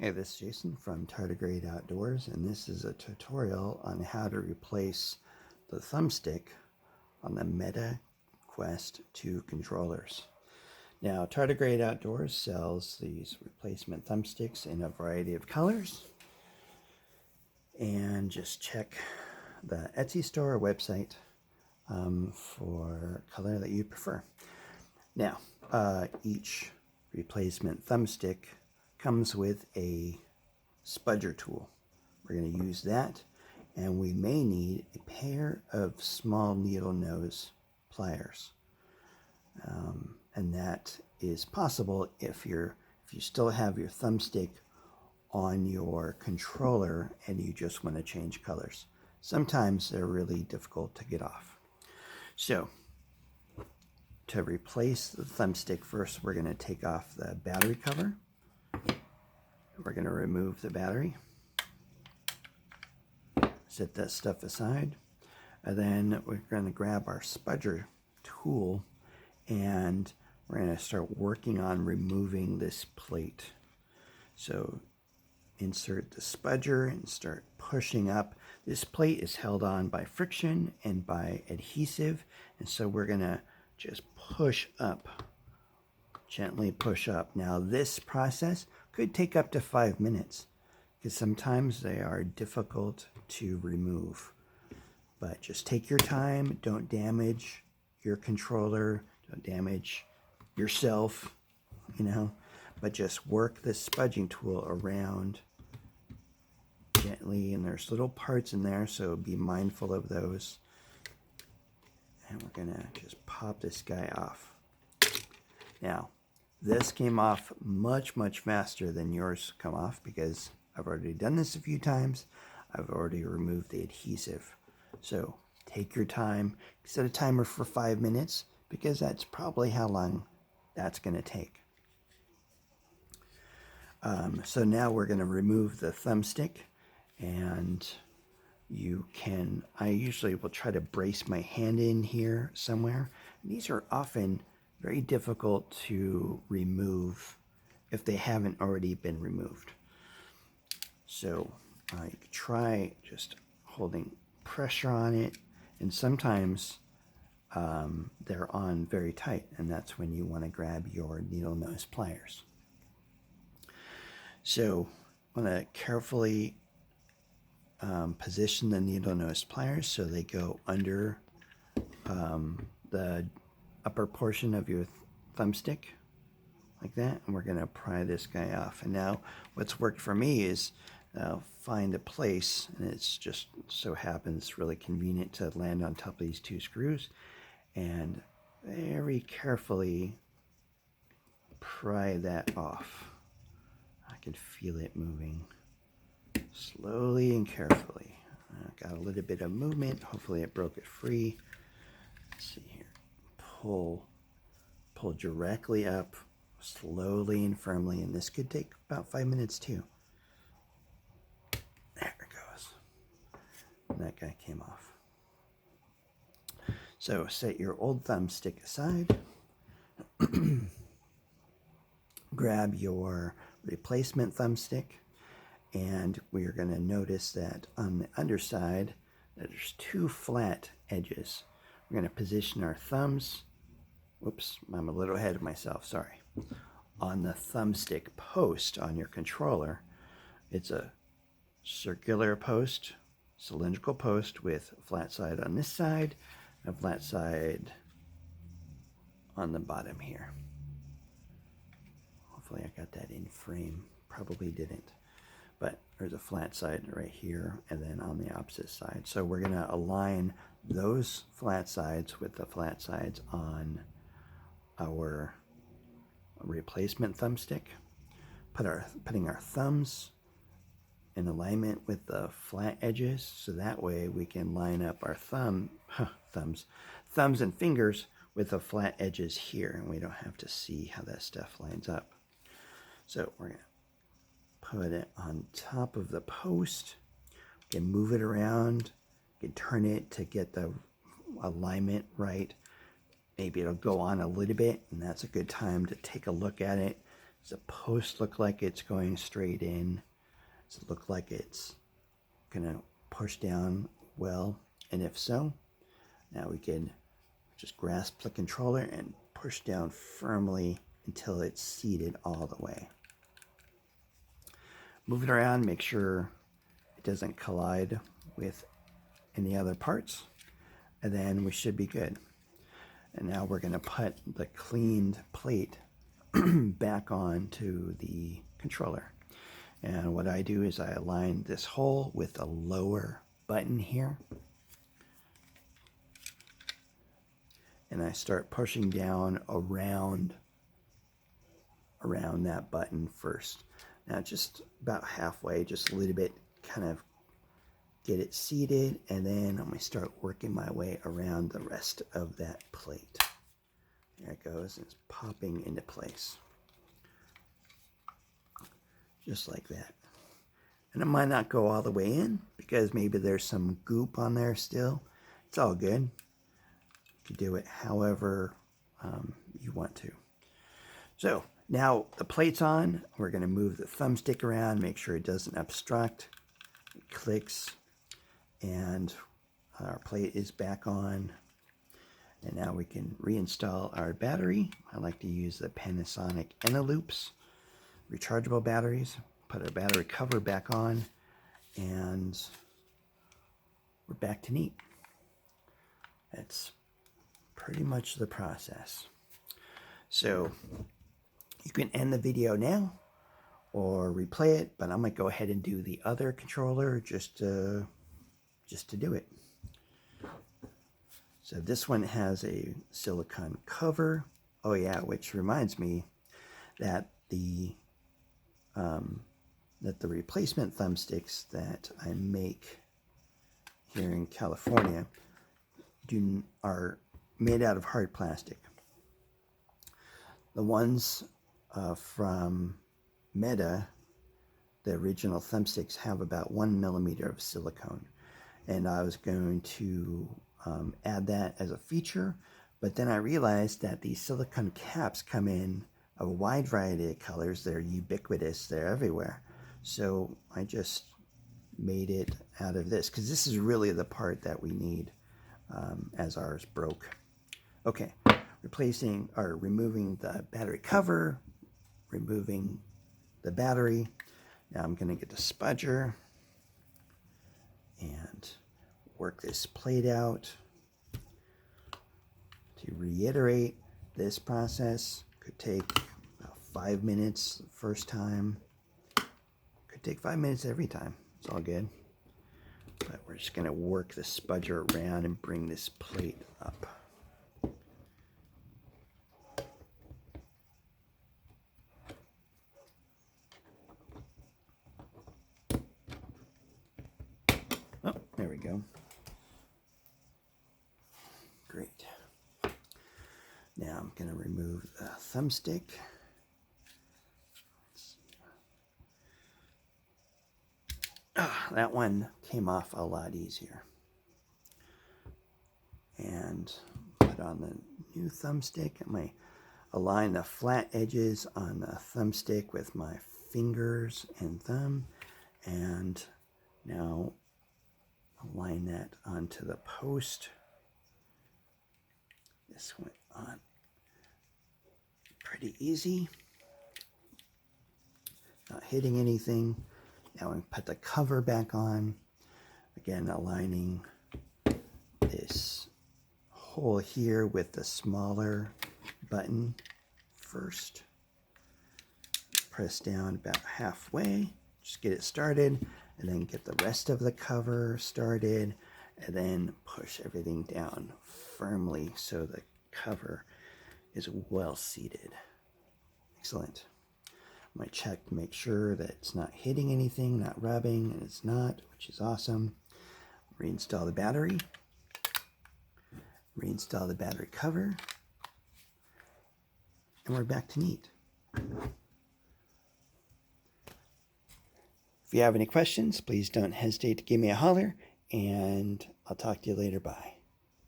Hey, this is Jason from Tardigrade Outdoors, and this is a tutorial on how to replace the thumbstick on the Meta Quest 2 controllers. Now, Tardigrade Outdoors sells these replacement thumbsticks in a variety of colors, and just check the Etsy store website for color that you prefer. Now, each replacement thumbstick comes with a spudger tool. We're going to use that, and we may need a pair of small needle nose pliers, and that is possible if you still have your thumbstick on your controller and you just want to change colors. Sometimes they're really difficult to get off. So to replace the thumbstick, first we're going to take off the battery cover. We're going to remove the battery, set that stuff aside, and then we're going to grab our spudger tool and we're going to start working on removing this plate. So insert the spudger and start pushing up. This plate is held on by friction and by adhesive, and so we're going to just push up, gently push up. Now this process could take up to 5 minutes because sometimes they are difficult to remove. But just take your time, don't damage your controller, don't damage yourself, but just work the spudging tool around gently, and there's little parts in there, so be mindful of those. And we're gonna just pop this guy off. Now, this came off much faster than yours come off because I've already done this a few times. I've already removed the adhesive. So take your time, set a timer for 5 minutes because that's probably how long that's going to take. So now we're going to remove the thumbstick, and I usually will try to brace my hand in here somewhere. These are often very difficult to remove if they haven't already been removed. So you could try just holding pressure on it, and sometimes they're on very tight, and that's when you want to grab your needle nose pliers. So I want to carefully position the needle nose pliers so they go under the upper portion of your thumbstick like that, and we're going to pry this guy off. And now what's worked for me is find a place, and it's just so happens really convenient to land on top of these 2 screws, and very carefully pry that off. I can feel it moving slowly and carefully. Got a little bit of movement. Hopefully it broke it free. Let's see here. Pull directly up slowly and firmly, and this could take about 5 minutes too. There it goes. And that guy came off. So set your old thumbstick aside. Grab your replacement thumbstick, and we're going to notice that on the underside there's 2 flat edges. We're going to position our thumbs. Whoops, I'm a little ahead of myself, sorry. On the thumbstick post on your controller, it's a circular post, cylindrical post with a flat side on this side, and a flat side on the bottom here. Hopefully I got that in frame. Probably didn't. But there's a flat side right here, and then on the opposite side. So we're going to align those flat sides with the flat sides on our replacement thumbstick. Putting our thumbs in alignment with the flat edges, so that way we can line up our thumbs and fingers with the flat edges here, and we don't have to see how that stuff lines up. So we're going to put it on top of the post. We can move it around. We can turn it to get the alignment right. Maybe it'll go on a little bit, and that's a good time to take a look at it Does the post look like it's going straight in? Does it look like it's going to push down well? And if so, now we can just grasp the controller and push down firmly until it's seated all the way. Move it around, make sure it doesn't collide with any other parts, and then we should be good. And now we're going to put the cleaned plate back onto the controller. And what I do is I align this hole with the lower button here. And I start pushing down around that button first. Now just about halfway, just a little bit, kind of get it seated, and then I'm going to start working my way around the rest of that plate. There it goes, it's popping into place. Just like that. And it might not go all the way in, because maybe there's some goop on there still. It's all good. You can do it however you want to. So now the plate's on. We're going to move the thumbstick around, make sure it doesn't obstruct. It clicks, and our plate is back on. And now we can reinstall our battery. I like to use the Panasonic Eneloops rechargeable batteries. Put our battery cover back on, and we're back to neat. That's pretty much the process. So you can end the video now or replay it, but I'm going to go ahead and do the other controller just to do it. So this one has a silicone cover. Oh yeah, which reminds me that the replacement thumbsticks that I make here in California are made out of hard plastic. The ones from Meta, the original thumbsticks, have about 1 millimeter of silicone, and I was going to add that as a feature, but then I realized that these silicone caps come in a wide variety of colors. They're ubiquitous, they're everywhere. So I just made it out of this, because this is really the part that we need, as ours broke. Okay, removing the battery cover, removing the battery. Now I'm going to get the spudger and work this plate out. To reiterate, this process could take about 5 minutes the first time. Could take 5 minutes every time. It's all good. But we're just going to work the spudger around and bring this plate up. Oh, there we go. Great. Now I'm going to remove the thumbstick. That one came off a lot easier. And put on the new thumbstick. I'm going to align the flat edges on the thumbstick with my fingers and thumb. And now align that onto the post. This went on pretty easy. Not hitting anything. Now we put the cover back on. Again, aligning this hole here with the smaller button first. Press down about halfway. Just get it started, and then get the rest of the cover started, and then push everything down firmly so the cover is well seated. Excellent. I might check to make sure that it's not hitting anything, not rubbing, and it's not, which is awesome. Reinstall the battery. Reinstall the battery cover. And we're back to neat. If you have any questions, please don't hesitate to give me a holler, and I'll talk to you later. Bye.